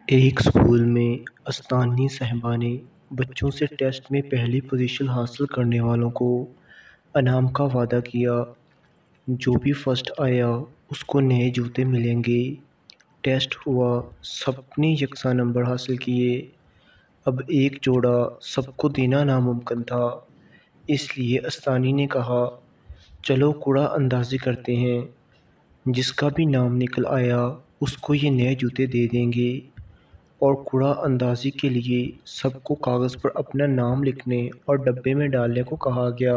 ایک اسکول میں استانی صاحبہ نے بچوں سے ٹیسٹ میں پہلی پوزیشن حاصل کرنے والوں کو انعام کا وعدہ کیا۔ جو بھی فرسٹ آیا اس کو نئے جوتے ملیں گے۔ ٹیسٹ ہوا، سب نے یکساں نمبر حاصل کیے۔ اب ایک جوڑا سب کو دینا ناممکن تھا، اس لیے استانی نے کہا چلو کوڑا اندازی کرتے ہیں، جس کا بھی نام نکل آیا اس کو یہ نئے جوتے دے دیں گے۔ اور کوڑا اندازی کے لیے سب کو کاغذ پر اپنا نام لکھنے اور ڈبے میں ڈالنے کو کہا گیا۔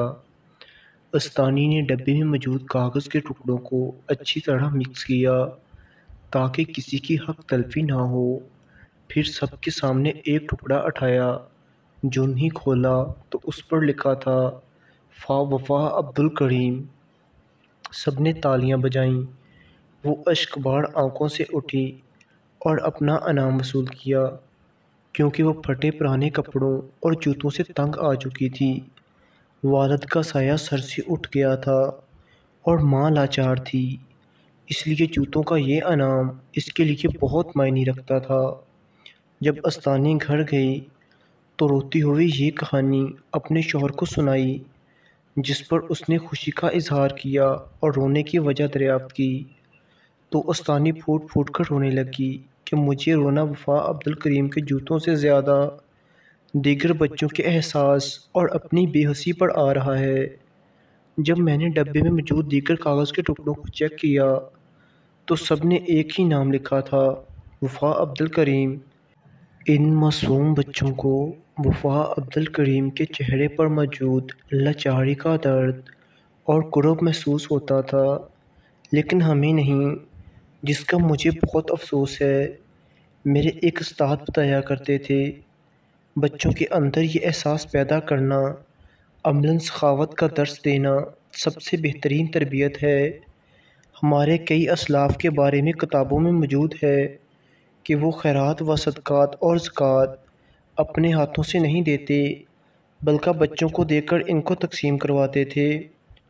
استانی نے ڈبے میں موجود کاغذ کے ٹکڑوں کو اچھی طرح مکس کیا تاکہ کسی کی حق تلفی نہ ہو۔ پھر سب کے سامنے ایک ٹکڑا اٹھایا، جو نہیں کھولا تو اس پر لکھا تھا وفا عبدالکریم۔ سب نے تالیاں بجائیں۔ وہ اشک بار آنکھوں سے اٹھی اور اپنا انعام وصول کیا، کیونکہ وہ پھٹے پرانے کپڑوں اور جوتوں سے تنگ آ چکی تھی۔ والد کا سایہ سر سے اٹھ گیا تھا اور ماں لاچار تھی، اس لیے جوتوں کا یہ انعام اس کے لیے بہت معنی رکھتا تھا۔ جب استانی گھر گئی تو روتی ہوئی یہ کہانی اپنے شوہر کو سنائی، جس پر اس نے خوشی کا اظہار کیا اور رونے کی وجہ دریافت کی، تو استانی پھوٹ پھوٹ کر رونے لگی کہ مجھے رونا وفا عبدالکریم کے جوتوں سے زیادہ دیگر بچوں کے احساس اور اپنی بے حسی پر آ رہا ہے۔ جب میں نے ڈبے میں موجود دیگر کاغذ کے ٹکڑوں کو چیک کیا تو سب نے ایک ہی نام لکھا تھا، وفا عبدالکریم۔ ان معصوم بچوں کو وفا عبدالکریم کے چہرے پر موجود لاچاری کا درد اور کرب محسوس ہوتا تھا، لیکن ہمیں نہیں، جس کا مجھے بہت افسوس ہے۔ میرے ایک استاد بتایا کرتے تھے، بچوں کے اندر یہ احساس پیدا کرنا، عملاً سخاوت کا درس دینا سب سے بہترین تربیت ہے۔ ہمارے کئی اسلاف کے بارے میں کتابوں میں موجود ہے کہ وہ خیرات و صدقات اور زکوٰۃ اپنے ہاتھوں سے نہیں دیتے، بلکہ بچوں کو دے کر ان کو تقسیم کرواتے تھے۔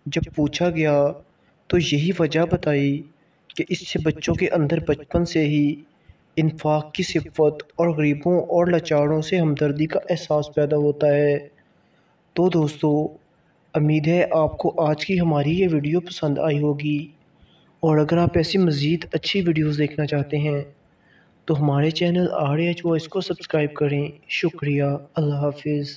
جب پوچھا گیا تو یہی وجہ بتائی کہ اس سے بچوں کے اندر بچپن سے ہی انفاق کی صفت اور غریبوں اور لاچاروں سے ہمدردی کا احساس پیدا ہوتا ہے۔ تو دوستو، امید ہے آپ کو آج کی ہماری یہ ویڈیو پسند آئی ہوگی، اور اگر آپ ایسی مزید اچھی ویڈیوز دیکھنا چاہتے ہیں تو ہمارے چینل RH وائس کو سبسکرائب کریں۔ شکریہ، اللہ حافظ۔